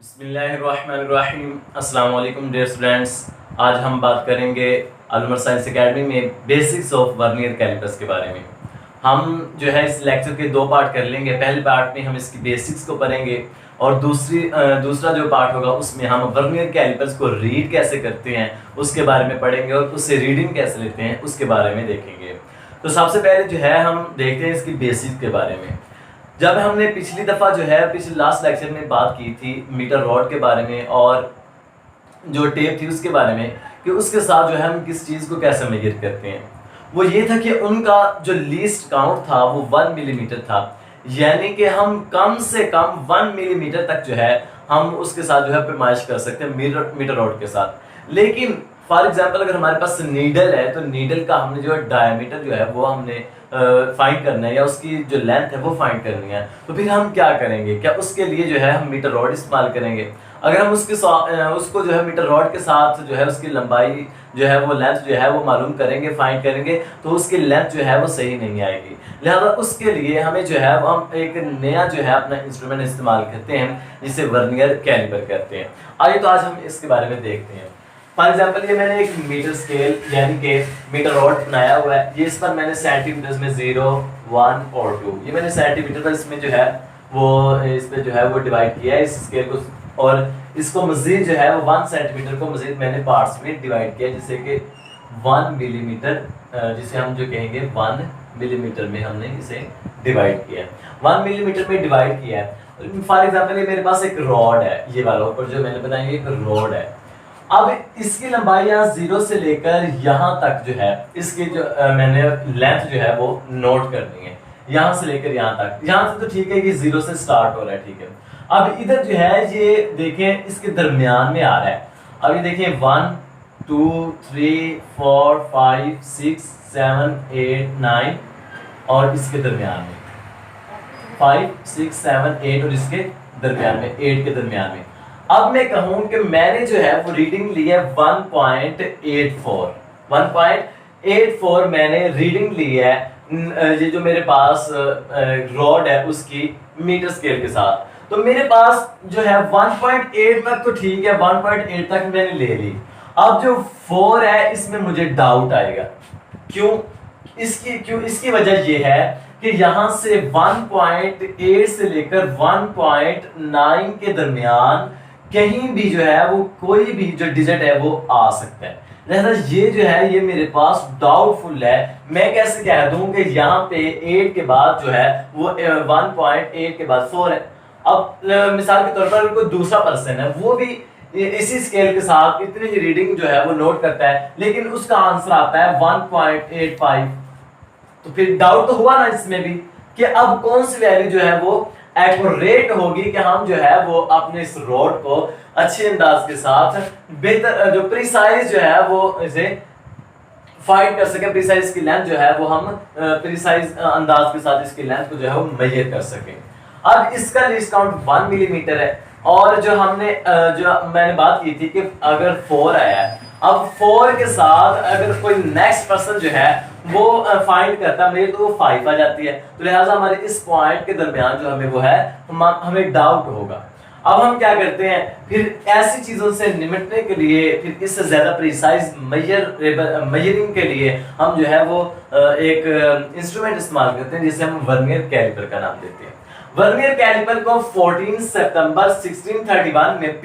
बिस्मिल्लाहिर्रहमानिर्रहीम। अस्सलाम वालेकुम डियर स्टूडेंट्स। आज हम बात करेंगे अलमर साइंस एकेडमी में बेसिक्स ऑफ वर्नियर कैलिपर्स के बारे में। हम जो है इस लेक्चर के दो पार्ट कर लेंगे। पहले पार्ट में हम इसकी बेसिक्स को पढ़ेंगे और दूसरा जो पार्ट होगा उसमें हम वर्नियर कैलिपर्स को रीड कैसे करते हैं उसके बारे में पढ़ेंगे और उससे रीडिंग कैसे लेते हैं उसके बारे में देखेंगे। तो सबसे पहले जो है हम देखते हैं इसकी बेसिक्स के बारे में। जब हमने पिछली दफ़ा जो है पिछले लास्ट लेक्चर में बात की थी मीटर रॉड के बारे में और जो टेप थी उसके बारे में कि उसके साथ जो है हम किस चीज़ को कैसे मेजर करते हैं, वो ये था कि उनका जो लीस्ट काउंट था वो 1 मिलीमीटर था। यानी कि हम कम से कम 1 मिलीमीटर तक जो है हम उसके साथ जो है पैमाइश कर सकते हैं मीटर रॉड के साथ। लेकिन फॉर एग्जांपल अगर हमारे पास नीडल है तो नीडल का हमने जो डायमीटर जो है वो हमने फाइंड करना है या उसकी जो लेंथ है वो फाइंड करनी है। तो फिर हम क्या करेंगे, क्या उसके लिए जो है हम मीटर रॉड इस्तेमाल करेंगे। अगर हम उसको जो है मीटर रॉड के साथ जो है उसकी लंबाई जो है वो लेंथ जो है वो मालूम करेंगे, फाइंड करेंगे, तो उसकी लेंथ जो है वो सही नहीं आएगी। लिहाजा उसके लिए हमें जो है हम एक नया जो है अपना इंस्ट्रूमेंट इस्तेमाल करते हैं जिसे वर्नियर कैलिपर कहते हैं। आइए तो आज हम इसके बारे में देखते हैं। फॉर एग्जाम्पल ये मैंने एक मीटर स्केल यानी कि मीटर रॉड बनाया हुआ है। ये इस पर मैंने सेंटीमीटर्स में 0, 1 और 2 ये मैंने सेंटीमीटर पर इसमें जो है वो इस पे जो है वो डिवाइड किया है इस स्केल को, और इसको मजीद जो है वो 1 सेंटीमीटर को मजीद मैंने पार्ट्स में डिवाइड किया जैसे कि 1 मिलीमीटर, जिसे हम जो कहेंगे 1 मिलीमीटर में हमने इसे डिवाइड किया है। 1 मिलीमीटर में डिवाइड किया है। फॉर एग्जाम्पल ये मेरे पास एक रॉड है, ये वाला ऊपर जो मैंने बनाया एक रॉड है। अब इसकी लंबाई यहाँ 0 से लेकर यहाँ तक जो है इसकी जो मैंने लेंथ जो है वो नोट करनी है, यहाँ से लेकर यहाँ तक। यहाँ से तो ठीक है कि 0 से स्टार्ट हो रहा है, ठीक है। अब इधर जो है ये देखें इसके दरमियान में आ रहा है। अब ये देखें 1 2 3 4 5 6 7 8 9 और इसके दरमियान में 5 6 7 8 और इसके दरमियान में 8 के दरमियान में। अब मैं कहूं कि मैंने जो है वो रीडिंग ली है 1.84 मैंने रीडिंग ली है। ये जो मेरे पास रॉड है उसकी मीटर स्केल के साथ, तो मेरे पास जो है 1.8 तक तो ठीक है, 1.8 तक मैंने ले ली। अब जो 4 है इसमें मुझे डाउट आएगा। क्यों? इसकी वजह ये है कि यहां से 1.8 से लेकर 1.9 के दरमियान कहीं भी जो है वो कोई भी जो डिजिट है वो आ सकता है। लिहाजा ये जो है ये मेरे पास डाउटफुल है। मैं कैसे कह दूं कि यहाँ पे 8 के बाद जो है वो 1.8 के बाद 4 है। अब मिसाल के तौर पर कोई दूसरा पर्सन है वो भी इसी स्केल के साथ इतनी ही रीडिंग जो है वो नोट करता है, लेकिन उसका आंसर आता है 1.85। तो फिर डाउट तो हुआ ना इसमें भी कि अब कौन सी वैल्यू जो है वो एक्यूरेट होगी कि हम जो है वो अपने इस रॉड को अच्छे अंदाज के साथ बेहतर जो प्रिसाइज जो है वो इसे फाइंड कर सके। प्रिसाइज की लेंथ जो है वो हम प्रिसाइज अंदाज के साथ इसकी लेंथ को जो है वो मेजर कर सकें। अब इसका लीस्ट काउंट 1 मिलीमीटर है और जो मैंने बात की थी कि अगर 4 आया है, अब 4 के साथ अगर कोई नेक्स्ट पर्सन जो है वो फाइंड करता है मेरे तो वो 5 आ जाती है। तो लिहाजा हमारे इस पॉइंट के दरमियान जो हमें वो है हमें डाउट होगा। अब हम क्या करते हैं, फिर ऐसी चीजों से निपटने के लिए फिर इससे ज्यादा प्रिसाइज मेजरिंग के लिए हम जो है वो एक इंस्ट्रूमेंट इस्तेमाल करते हैं जिसे हम वर्नियर कैलिपर का नाम देते हैं। वर्नियर कैलिपर को 14 सितंबर 1631 में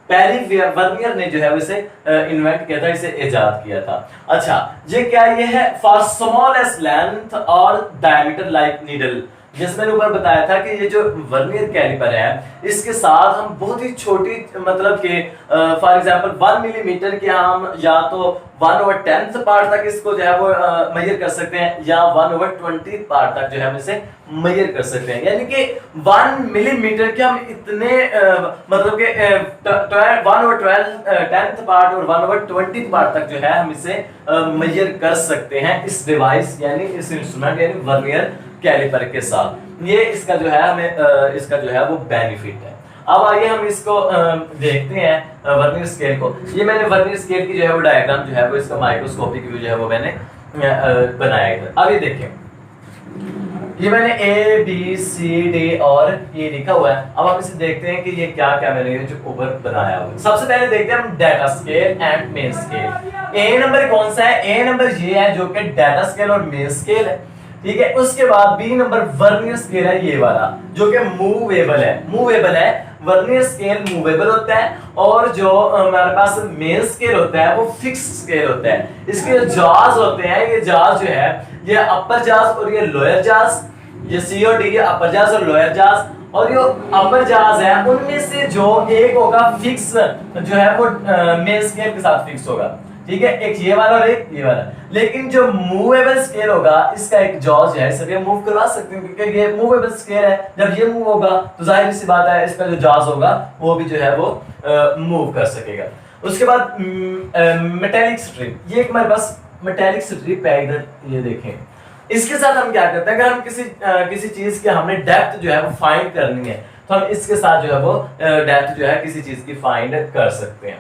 पैरी वर्नियर ने जो है इसे इन्वेंट किया था, इसे इजाद किया था। अच्छा, ये क्या ये है फॉर स्मॉलेस्ट लेंथ और डायमीटर लाइक नीडल। जिस मैंने ऊपर बताया था कि ये जो वर्नियर कैलिपर है इसके साथ हम बहुत ही छोटी मतलब कि फॉर एग्जांपल 1 मिलीमीटर के हम या तो 1/10 पार्ट तक इसको जो है वो मेजर कर सकते हैं या 1/20 पार्ट तक जो है हम इसे मेजर कर सकते हैं। यानी कि 1 मिलीमीटर के हम इतने मतलब कि 1/10 पार्ट और 1/20 पार्ट तक जो है हम इसे मेजर कर सकते हैं इस डिवाइस यानी इस इंस्ट्रूमेंट यानी वर्नियर कैलिपर के साथ। ये इसका जो है हमें इसका जो है वो बेनिफिट है। अब आइए हम इसको देखते हैं वर्नियर स्केल को। ये मैंने वर्नियर स्केल की जो है वो डायग्राम जो है वो इसका माइक्रोस्कोपिक व्यू जो है वो मैंने बनाया है। अब ये देखें ये मैंने ए बी सी डी और ये लिखा हुआ है। अब हम इसे देखते हैं कि ये क्या क्या मैंने जो ऊपर बनाया हुआ है। सबसे पहले देखते हैं हम data scale and main scale. A number कौन सा है? ए नंबर ये है जो कि डाटा स्केल और मेन स्केल है, ठीक है। उसके बाद बी नंबर वर्नियर स्केल है, ये वाला जो कि मूवेबल है। मूवेबल है, वर्नियर स्केल मूवेबल होता है, और जो हमारे पास मेन स्केल होता है वो फिक्स स्केल होता है। इसके जो जाज होते हैं, ये जाज जो है ये अपर जाज और ये लोअर जाज, ये सी और डी, ये अपर जाज और लोअर जाज। और जो अपर जाज है उनमें से जो एक होगा फिक्स, जो है वो मेन स्केल के साथ फिक्स होगा, ठीक है। एक ये वाला और एक ये वाला। लेकिन जो मूवेबल स्केल होगा इसका एक जॉज है, सभी मूव करवा सकते हैं क्योंकि ये मूवेबल स्केल है। जब ये मूव होगा तो जाहिर सी बात है इसका जो जॉज होगा वो भी जो है वो मूव कर सकेगा। उसके बाद मेटालिक स्ट्रिप, ये एक हमारे पास मेटालिक स्ट्रिप है, इधर ये देखें। इसके साथ हम क्या करते हैं, अगर हम किसी चीज के हमने डेप्थ जो है वो फाइंड करनी है तो हम इसके साथ जो है वो डेप्थ जो है किसी चीज की फाइंड कर सकते हैं।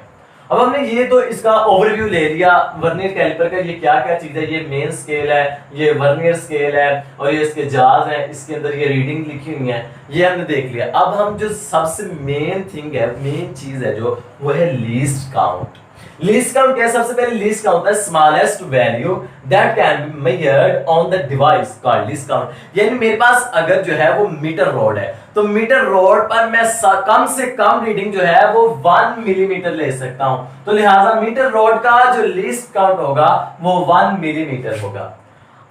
अब हमने ये तो इसका ओवरव्यू ले लिया वर्नियर कैलिपर का, ये क्या क्या चीज है। ये मेन स्केल है, ये वर्नियर स्केल है, और ये इसके जाज है, इसके अंदर ये रीडिंग लिखी हुई है, ये हमने देख लिया। अब हम जो सबसे मेन थिंग है, मेन चीज है जो, वो है लीस्ट काउंट। लीस्ट काउंट क्या है? सबसे पहले लीस्ट काउंट है smallest value that can be measured on the device called least count. यानी मेरे पास अगर जो है वो मीटर रॉड है तो मीटर रॉड पर मैं कम से कम रीडिंग जो है वो 1 मिलीमीटर ले सकता हूं, तो लिहाजा मीटर रॉड का जो लीस्ट काउंट होगा वो 1 मिलीमीटर होगा।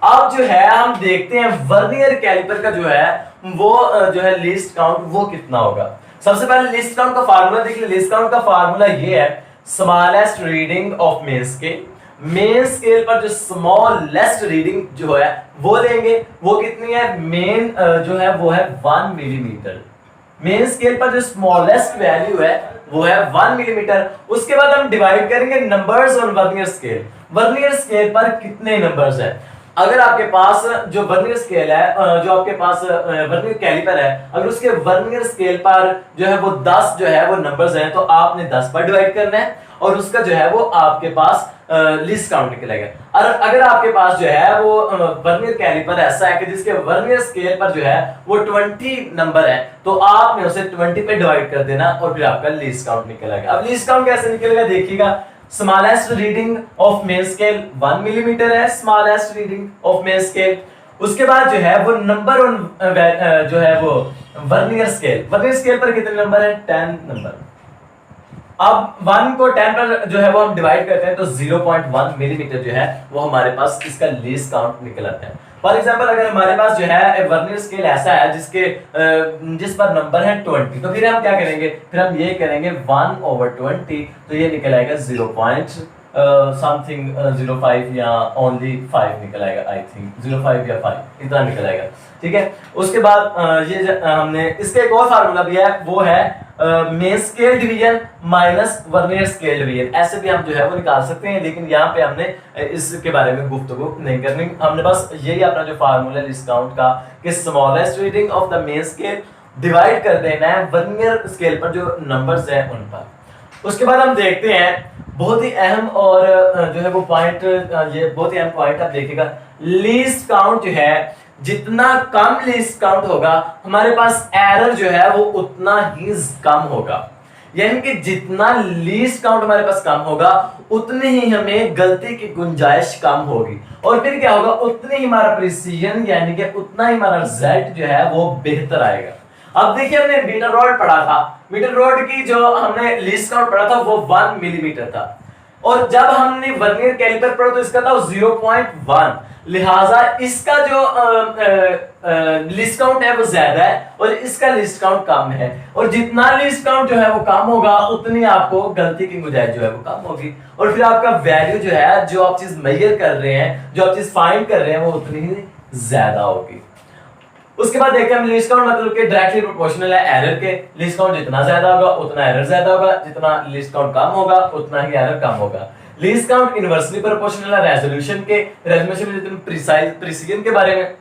अब जो है हम देखते हैं वर्नियर कैलिपर का जो है वो जो है लीस्ट काउंट वो कितना होगा। सबसे पहले लीस्ट काउंट का फार्मूला देख लीजिए। लीस्ट काउंट का फार्मूला ये है smallest reading of main scale. Main scale पर जो स्मॉलेस्ट रीडिंग जो है वो लेंगे, वो कितनी है? मेन जो है वो है 1 मिलीमीटर। मेन स्केल पर जो स्मॉलेस्ट वैल्यू है वो है 1 मिलीमीटर। उसके बाद हम डिवाइड करेंगे numbers on vernier scale. Vernier scale पर कितने नंबर्स है? अगर आपके पास जो वर्नियर स्केल है, जो आपके पास वर्नियर कैलिपर है, अगर उसके वर्नियर स्केल पर जो है वो 10 जो है वो नंबर्स हैं, तो आपने 10 पर डिवाइड करना है और उसका जो है वो आपके पास लीस्ट काउंट निकलेगा। और अगर आपके पास जो है वो वर्नियर कैलिपर ऐसा है कि जिसके वर्नियर स्केल पर जो है वो 20 नंबर है, तो आपने उसे 20 पे डिवाइड कर देना और फिर आपका लीस्ट काउंट निकलेगा। अब लीस्ट काउंट कैसे निकलेगा देखिएगा। Smallest reading of main scale 1 millimetre है, smallest reading of main scale. उसके बाद जो है वो नंबर ऑन जो है वो वर्नियर स्केल। वर्नियर स्केल पर कितने नंबर है? 10 नंबर। अब 1 को 10 पर जो है वो हम डिवाइड करते हैं तो 0.1 मिलीमीटर जो है वो हमारे पास इसका लीस्ट काउंट निकल आता है। फॉर एग्जांपल अगर हमारे पास जो है वर्नियर स्केल ऐसा है जिस पर नंबर है 20, तो फिर हम क्या करेंगे? फिर हम ये करेंगे 1/20, तो ये निकल आएगा 0. समथिंग 0.5 या ओनली 5 निकल आएगा। आई थिंक 0.5 या 5 इतना निकल आएगा, ठीक है। उसके बाद ये हमने इसका एक और फार्मूला भी है, वो है main scale division minus vernier scale division. ऐसे भी हम जो है वो निकाल सकते हैं, लेकिन यहाँ पे हमने इसके बारे में गुफ्तगू नहीं करनी। हमने बस यही अपना जो फार्मूला लीस्ट काउंट का कि smallest reading of the main scale divide कर देना है वर्नियर स्केल पर जो नंबर्स हैं उन पर। उसके बाद हम देखते हैं बहुत ही अहम और जो है वो पॉइंट, ये बहुत ही अहम पॉइंट आप देखिएगा। लीस्ट काउंट जो है, जितना कम लीस्ट काउंट होगा हमारे पास एरर जो है वो उतना ही कम होगा। यानी कि जितना लीस्ट काउंट हमारे पास कम होगा उतनी ही हमें गलती की गुंजाइश कम होगी, और फिर क्या होगा? उतनी ही हमारा प्रिसीजन यानी कि उतना ही हमारा रिजल्ट जो है वो बेहतर आएगा। अब देखिए हमने मीटर रॉड पढ़ा था, मीटर रॉड की जो हमने लीस्ट काउंट पढ़ा था वो 1 मिलीमीटर था, और जब हमने वर्नियर कैलिपर पढ़ा तो इसका था 0.1। लिहाजा इसका जो लिस्ट काउंट है वो ज्यादा है और इसका लिस्ट काउंट कम है, और जितना लिस्ट काउंट जो है वो कम होगा उतनी आपको गलती की गुंजाइश जो है वो कम होगी, और फिर आपका वैल्यू जो है, जो आप चीज मेजर कर रहे हैं, जो आप चीज फाइंड कर रहे हैं, वो उतनी ही ज्यादा होगी। उसके बाद देखते हैं हम लिस्ट काउंट मतलब कि डायरेक्टली प्रोपोर्शनल है एरर के। लिस्ट काउंट जितना ज्यादा होगा उतना एरर ज्यादा होगा, जितना लिस्ट काउंट कम होगा उतना ही एरर कम होगा। लिस्ट काउंट इनवर्सली प्रोपोर्शनल है रेजोल्यूशन के। रेजोल्यूशन में जितना प्रिसीजन के बारे में,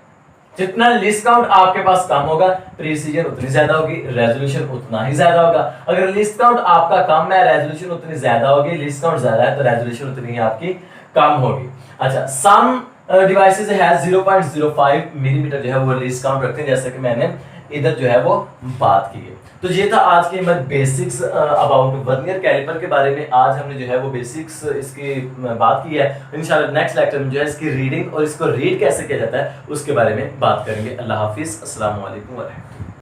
जितना लिस्ट काउंट आपके पास कम होगा प्रिसीजन उतनी ज्यादा होगी, रेजोल्यूशन उतना ही ज्यादा होगा। अगर लिस्ट काउंट आपका कम है, रेजोल्यूशन उतनी ज्यादा होगी, लिस्ट काउंट ज्यादा है तो रेजोल्यूशन उतनी ही आपकी कम होगी। अच्छा, सम डिवाइसेज है 0.05 मिलीमीटर जो है वो रिलीज काउंट रखते हैं, जैसा कि मैंने इधर जो है वो बात की है। तो ये था आज के हमारे बेसिक्स अबाउट वर्नियर कैलिपर के बारे में। आज हमने जो है वो बेसिक्स इसकी बात की है। इंशाल्लाह नेक्स्ट लेक्चर में जो है इसकी रीडिंग और इसको रीड कैसे किया जाता है उसके बारे में बात करेंगे। अल्लाह हाफिज़, अस्सलाम वालेकुम व रहमतुल्लाह।